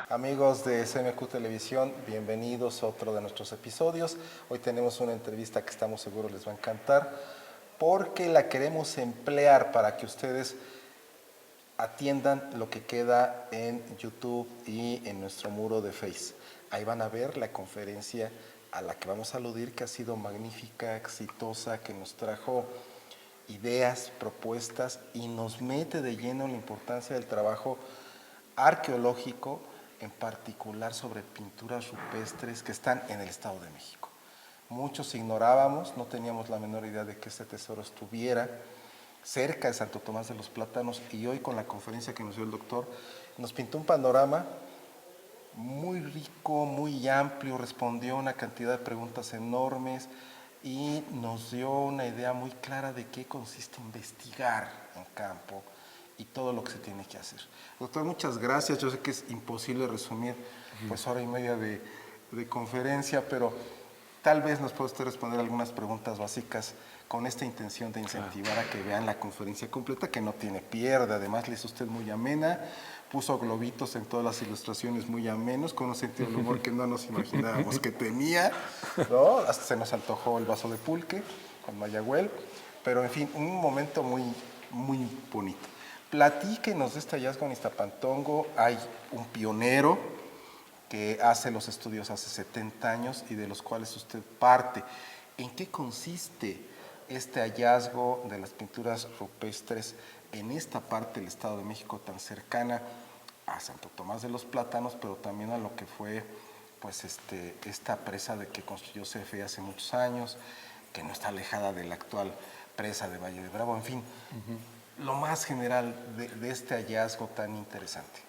Amigos de CMQ Televisión, bienvenidos a otro de nuestros episodios. Hoy tenemos una entrevista que estamos seguros les va a encantar porque la queremos emplear para que ustedes atiendan lo que queda en YouTube y en nuestro muro de Face. Ahí van a ver la conferencia a la que vamos a aludir, que ha sido magnífica, exitosa, que nos trajo ideas, propuestas y nos mete de lleno en la importancia del trabajo arqueológico, en particular sobre pinturas rupestres que están en el Estado de México. Muchos ignorábamos, no teníamos la menor idea de que este tesoro estuviera cerca de Santo Tomás de los Plátanos, y hoy con la conferencia que nos dio el doctor nos pintó un panorama muy rico, muy amplio, respondió a una cantidad de preguntas enormes y nos dio una idea muy clara de qué consiste investigar en campo y todo lo que se tiene que hacer. Doctor, muchas gracias. Yo sé que es imposible resumir pues hora y media de conferencia, pero tal vez nos pueda usted responder algunas preguntas básicas con esta intención de incentivar a que vean la conferencia completa, que no tiene pierde. Además, le hizo usted muy amena, puso globitos en todas las ilustraciones muy amenos, con un sentido del humor que no nos imaginábamos que tenía, ¿no? Hasta se nos antojó el vaso de pulque con Mayagüel, pero en fin, un momento muy, muy bonito. Platíquenos de este hallazgo en Iztapantongo. Hay un pionero que hace los estudios hace 70 años y de los cuales usted parte. ¿En qué consiste este hallazgo de las pinturas rupestres en esta parte del Estado de México tan cercana a Santo Tomás de los Plátanos, pero también a lo que fue pues esta presa de que construyó CFE hace muchos años, que no está alejada de la actual presa de Valle de Bravo? En fin, lo más general de este hallazgo tan interesante.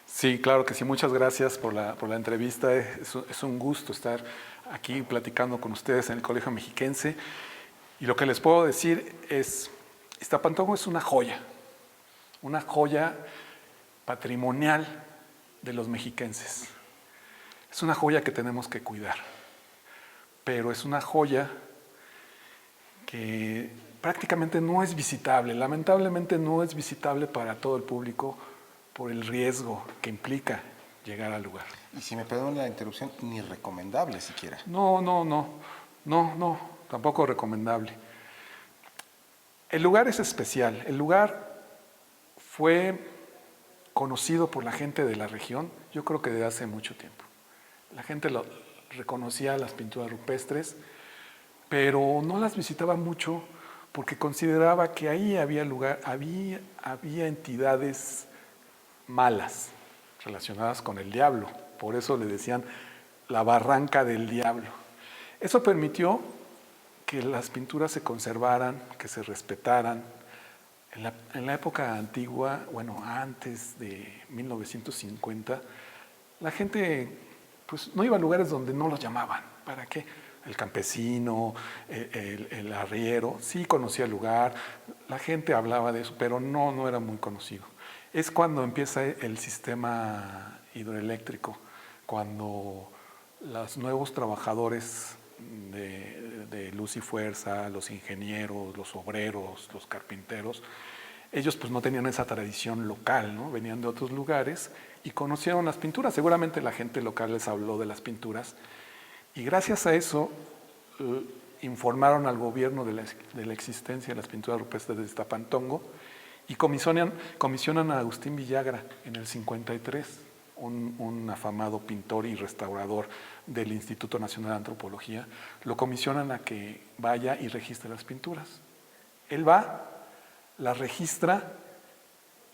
Sí, claro que sí. Muchas gracias por la entrevista. Es un gusto estar aquí platicando con ustedes en el Colegio Mexiquense. Y lo que les puedo decir es, Iztapantongo es una joya patrimonial de los mexiquenses. Es una joya que tenemos que cuidar, pero es una joya que prácticamente no es visitable. Lamentablemente no es visitable para todo el público por el riesgo que implica llegar al lugar. Y si me perdonan la interrupción, ni recomendable siquiera. No, tampoco recomendable. El lugar es especial. El lugar fue conocido por la gente de la región, yo creo que desde hace mucho tiempo. La gente reconocía las pinturas rupestres, pero no las visitaba mucho porque consideraba que ahí había entidades malas relacionadas con el diablo. Por eso le decían la barranca del diablo. Eso permitió que las pinturas se conservaran, que se respetaran. En la época antigua, bueno, antes de 1950, la gente pues, no iba a lugares donde no los llamaban. ¿Para qué? El campesino, el arriero, sí conocía el lugar, la gente hablaba de eso, pero no era muy conocido. Es cuando empieza el sistema hidroeléctrico, cuando los nuevos trabajadores de Luz y Fuerza, los ingenieros, los obreros, los carpinteros, ellos pues no tenían esa tradición local, ¿no? Venían de otros lugares y conocieron las pinturas. Seguramente la gente local les habló de las pinturas y gracias a eso informaron al gobierno de la existencia de las pinturas rupestres de Iztapantongo y comisionan a Agustín Villagra en el 53, un afamado pintor y restaurador del Instituto Nacional de Antropología. Lo comisionan a que vaya y registre las pinturas. Él va, las registra,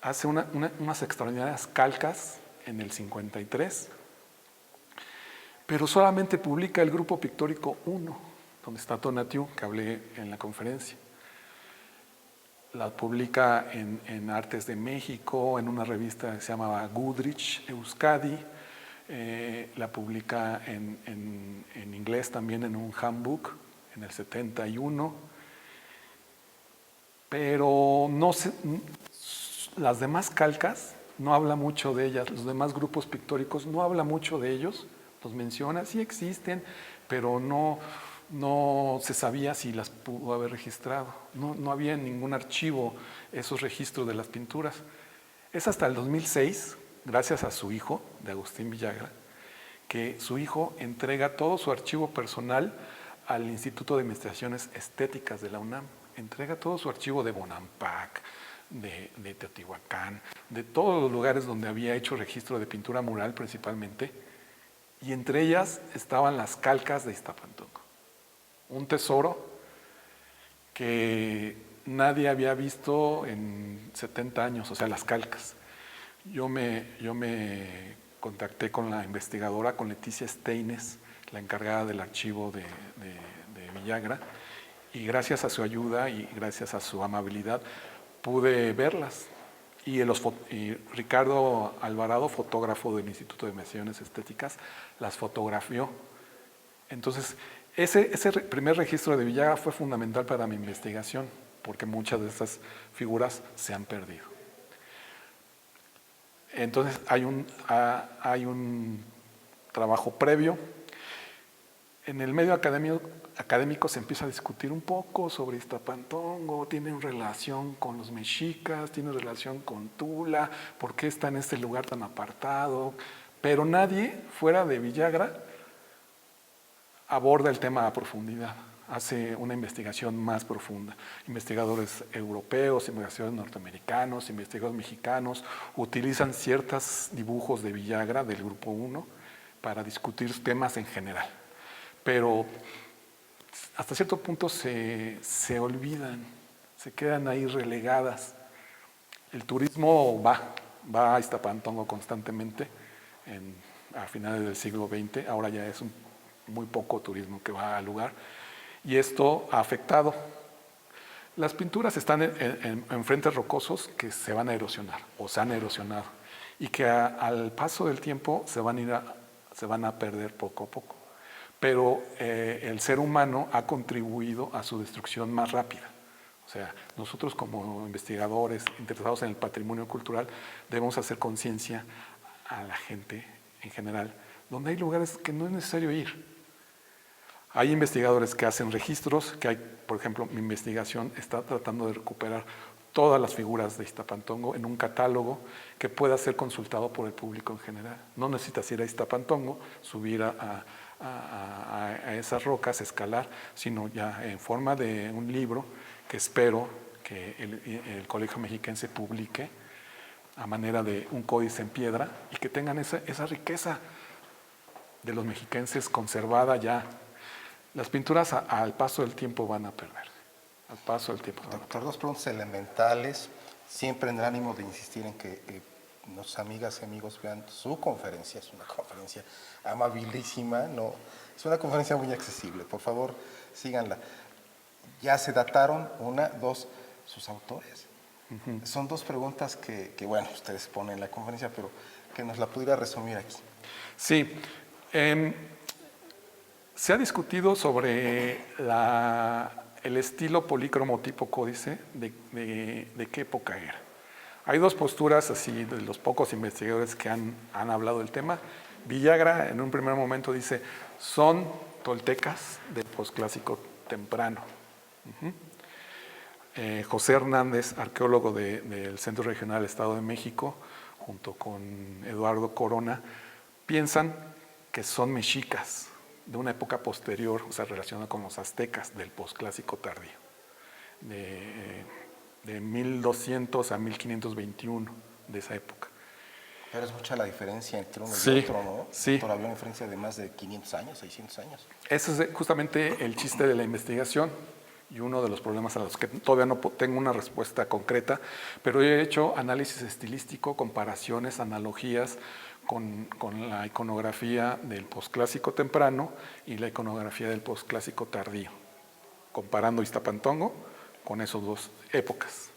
hace unas extraordinarias calcas en el 53, pero solamente publica el grupo pictórico 1, donde está Tonatiuh, que hablé en la conferencia. La publica en Artes de México, en una revista que se llamaba Goodrich Euskadi, la publica en inglés también en un handbook en el 71, pero las demás calcas no habla mucho de ellas, los demás grupos pictóricos no habla mucho de ellos, los menciona, sí existen, pero no no se sabía si las pudo haber registrado. No había en ningún archivo esos registros de las pinturas. Es hasta el 2006, gracias a su hijo, de Agustín Villagra, que su hijo entrega todo su archivo personal al Instituto de Investigaciones Estéticas de la UNAM. Entrega todo su archivo de Bonampak, de Teotihuacán, de todos los lugares donde había hecho registro de pintura mural principalmente, y entre ellas estaban las calcas de Iztapantongo. Un tesoro que nadie había visto en 70 años, o sea, las calcas. Yo me contacté con la investigadora, con Leticia Steines, la encargada del archivo de Villagra, y gracias a su ayuda y gracias a su amabilidad pude verlas. Y Ricardo Alvarado, fotógrafo del Instituto de Investigaciones Estéticas, las fotografió. Entonces, ese primer registro de Villagra fue fundamental para mi investigación, porque muchas de estas figuras se han perdido. Entonces, hay un trabajo previo. En el medio académico se empieza a discutir un poco sobre Iztapantongo, tiene relación con los mexicas, tiene relación con Tula, por qué está en este lugar tan apartado, pero nadie fuera de Villagra aborda el tema a profundidad, hace una investigación más profunda. Investigadores europeos, investigadores norteamericanos, investigadores mexicanos utilizan ciertos dibujos de Villagra del Grupo 1 para discutir temas en general. Pero hasta cierto punto se olvidan, se quedan ahí relegadas. El turismo va a Iztapantongo constantemente a finales del siglo XX, ahora ya es muy poco turismo que va al lugar, y esto ha afectado. Las pinturas están en frentes rocosos que se van a erosionar o se han erosionado y que al paso del tiempo se van a perder poco a poco. Pero el ser humano ha contribuido a su destrucción más rápida. O sea, nosotros como investigadores interesados en el patrimonio cultural debemos hacer conciencia a la gente en general, donde hay lugares que no es necesario ir. Hay investigadores que hacen registros, por ejemplo, mi investigación está tratando de recuperar todas las figuras de Iztapantongo en un catálogo que pueda ser consultado por el público en general. No necesitas ir a Iztapantongo, subir a esas rocas, escalar, sino ya en forma de un libro que espero que el Colegio Mexiquense publique a manera de un códice en piedra y que tengan esa riqueza de los mexiquenses conservada ya. Las pinturas al paso del tiempo van a perder. Al paso del tiempo. Doctor, dos preguntas elementales, siempre en el ánimo de insistir en que nuestras amigas y amigos vean su conferencia. Es una conferencia amabilísima, no, es una conferencia muy accesible. Por favor, síganla. Ya se dataron, dos, sus autores. Son dos preguntas que, bueno, ustedes ponen en la conferencia, pero que nos la pudiera resumir aquí. Sí. Se ha discutido sobre el estilo polícromo tipo códice de qué época era. Hay dos posturas así de los pocos investigadores que han hablado del tema. Villagra en un primer momento dice, son toltecas del posclásico temprano. José Hernández, arqueólogo del Centro Regional Estado de México, junto con Eduardo Corona, piensan que son mexicas de una época posterior, o sea, relacionada con los aztecas del posclásico tardío, de 1200 a 1521, de esa época. Pero es mucha la diferencia entre uno Sí, y otro, ¿no? sí. Todavía una diferencia de más de 500 años, 600 años. Ese es justamente el chiste de la investigación y uno de los problemas a los que todavía no tengo una respuesta concreta, pero he hecho análisis estilístico, comparaciones, analogías con la iconografía del posclásico temprano y la iconografía del posclásico tardío, comparando Iztapantongo con esas dos épocas.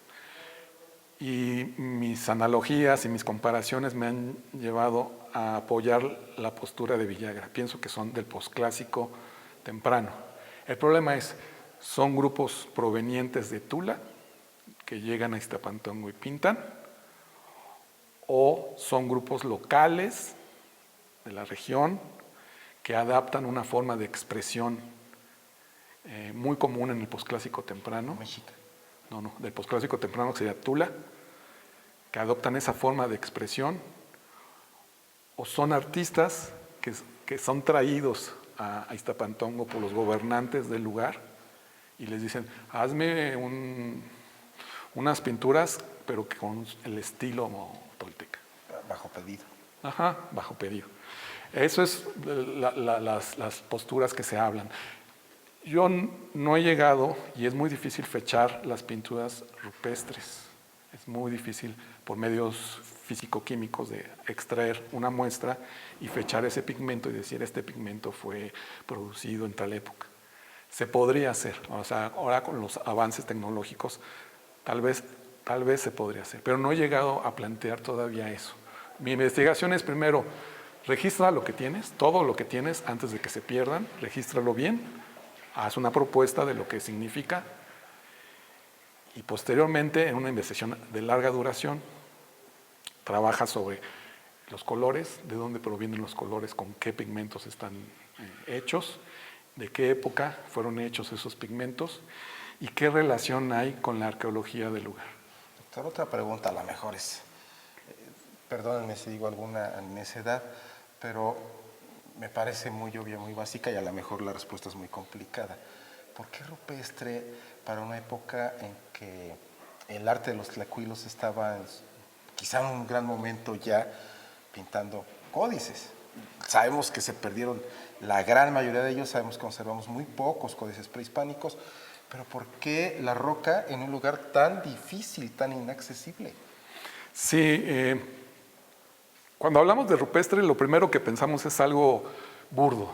Y mis analogías y mis comparaciones me han llevado a apoyar la postura de Villagra. Pienso que son del posclásico temprano. El problema es, son grupos provenientes de Tula que llegan a Iztapantongo y pintan, o son grupos locales de la región que adaptan una forma de expresión muy común en el posclásico temprano. Mexica. No, del posclásico temprano, que sería Tula, que adoptan esa forma de expresión, o son artistas que son traídos a Iztapantongo por los gobernantes del lugar y les dicen, hazme unas pinturas, pero que con el estilo tolteca. Bajo pedido. Ajá, bajo pedido. Eso es las posturas que se hablan. Yo no he llegado, y es muy difícil fechar las pinturas rupestres. Es muy difícil por medios físico-químicos de extraer una muestra y fechar ese pigmento y decir este pigmento fue producido en tal época. Se podría hacer, o sea, ahora con los avances tecnológicos tal vez se podría hacer, pero no he llegado a plantear todavía eso. Mi investigación es primero, registra lo que tienes, todo lo que tienes antes de que se pierdan, regístralo bien, haz una propuesta de lo que significa y posteriormente en una investigación de larga duración trabaja sobre los colores, de dónde provienen los colores, con qué pigmentos están hechos, de qué época fueron hechos esos pigmentos y qué relación hay con la arqueología del lugar. Doctor, otra pregunta, a lo mejor es, perdónenme si digo alguna necedad, pero me parece muy obvia, muy básica y a lo mejor la respuesta es muy complicada. ¿Por qué rupestre para una época en que el arte de los tlacuilos estaba quizá en un gran momento ya pintando códices? Sabemos que se perdieron la gran mayoría de ellos, sabemos que conservamos muy pocos códices prehispánicos, pero ¿por qué la roca en un lugar tan difícil, tan inaccesible? Sí, cuando hablamos de rupestre, lo primero que pensamos es algo burdo,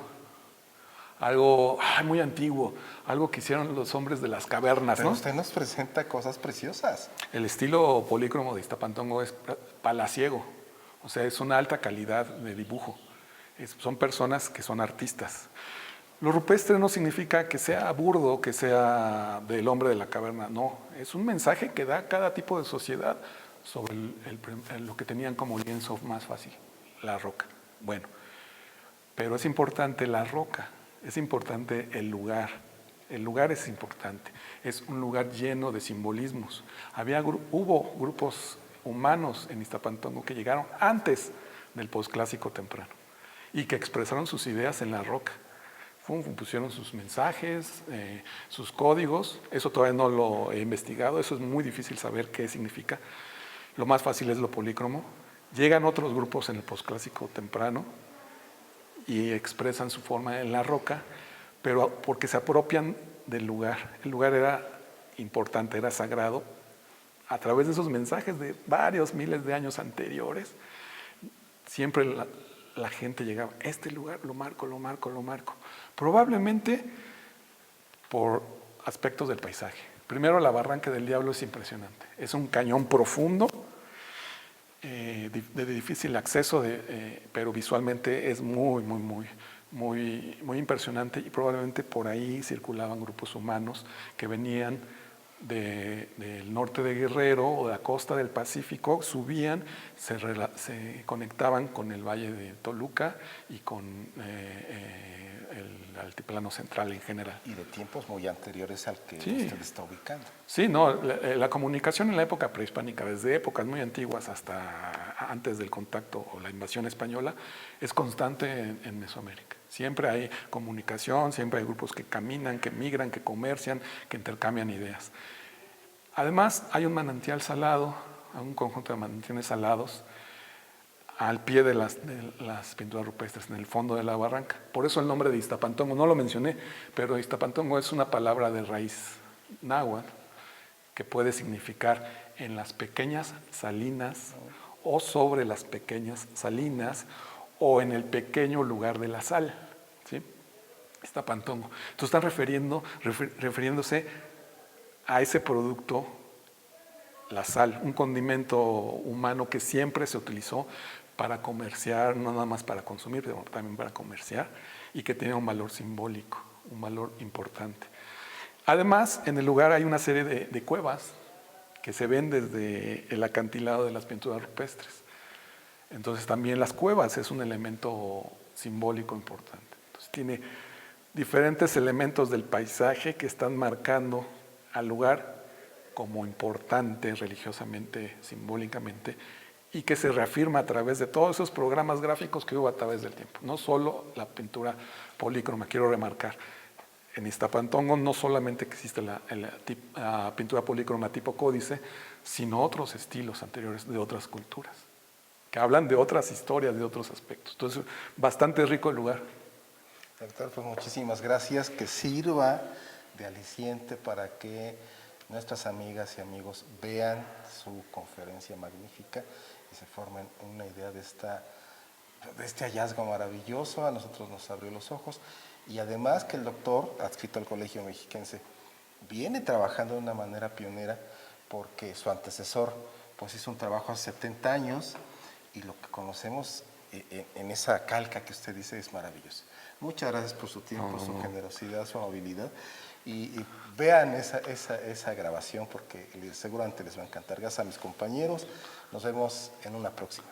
algo muy antiguo, algo que hicieron los hombres de las cavernas, Pero ¿no? usted nos presenta cosas preciosas. El estilo polícromo de Iztapantongo es palaciego, o sea, es una alta calidad de dibujo. Son personas que son artistas. Lo rupestre no significa que sea burdo, que sea del hombre de la caverna, no. Es un mensaje que da cada tipo de sociedad sobre lo que tenían como lienzo más fácil, la roca. Bueno, pero es importante la roca, es importante el lugar. El lugar es importante, es un lugar lleno de simbolismos. Hubo grupos humanos en Iztapantongo que llegaron antes del posclásico temprano y que expresaron sus ideas en la roca. Pusieron sus mensajes, sus códigos. Eso todavía no lo he investigado, eso es muy difícil saber qué significa. Lo más fácil es lo polícromo. Llegan otros grupos en el posclásico temprano y expresan su forma en la roca, pero porque se apropian del lugar. El lugar era importante, era sagrado. A través de esos mensajes de varios miles de años anteriores, siempre la gente llegaba, este lugar lo marco, lo marco, lo marco. Probablemente por aspectos del paisaje. Primero, la Barranca del Diablo es impresionante. Es un cañón profundo, de difícil acceso, pero visualmente es muy impresionante y probablemente por ahí circulaban grupos humanos que venían del norte de Guerrero o de la costa del Pacífico, subían, se conectaban con el Valle de Toluca y con el altiplano central en general. Y de tiempos muy anteriores al que Sí. usted está ubicando. Sí, no, la comunicación en la época prehispánica, desde épocas muy antiguas hasta antes del contacto o la invasión española, es constante en Mesoamérica. Siempre hay comunicación, siempre hay grupos que caminan, que migran, que comercian, que intercambian ideas. Además, hay un manantial salado, un conjunto de manantiales salados al pie de las pinturas rupestres, en el fondo de la barranca. Por eso el nombre de Iztapantongo, no lo mencioné, pero Iztapantongo es una palabra de raíz náhuatl que puede significar en las pequeñas salinas o sobre las pequeñas salinas o en el pequeño lugar de la sal, ¿sí? Iztapantongo. Entonces están refiriéndose a ese producto, la sal, un condimento humano que siempre se utilizó para comerciar, no nada más para consumir, pero también para comerciar, y que tenía un valor simbólico, un valor importante. Además, en el lugar hay una serie de cuevas que se ven desde el acantilado de las pinturas rupestres. Entonces también las cuevas es un elemento simbólico importante. Entonces tiene diferentes elementos del paisaje que están marcando al lugar como importante religiosamente, simbólicamente, y que se reafirma a través de todos esos programas gráficos que hubo a través del tiempo. No solo la pintura polícroma, quiero remarcar. En Iztapantongo no solamente existe la pintura polícroma tipo códice, sino otros estilos anteriores de otras culturas, que hablan de otras historias, de otros aspectos. Entonces, bastante rico el lugar. Doctor, pues muchísimas gracias, que sirva de aliciente para que nuestras amigas y amigos vean su conferencia magnífica y se formen una idea de este hallazgo maravilloso. A nosotros nos abrió los ojos y además que el doctor, adscrito al Colegio Mexiquense, viene trabajando de una manera pionera porque su antecesor pues hizo un trabajo hace 70 años y lo que conocemos en esa calca que usted dice es maravilloso. Muchas gracias por su tiempo, su generosidad, su amabilidad y vean esa grabación porque seguramente les va a encantar. Gracias a mis compañeros, nos vemos en una próxima.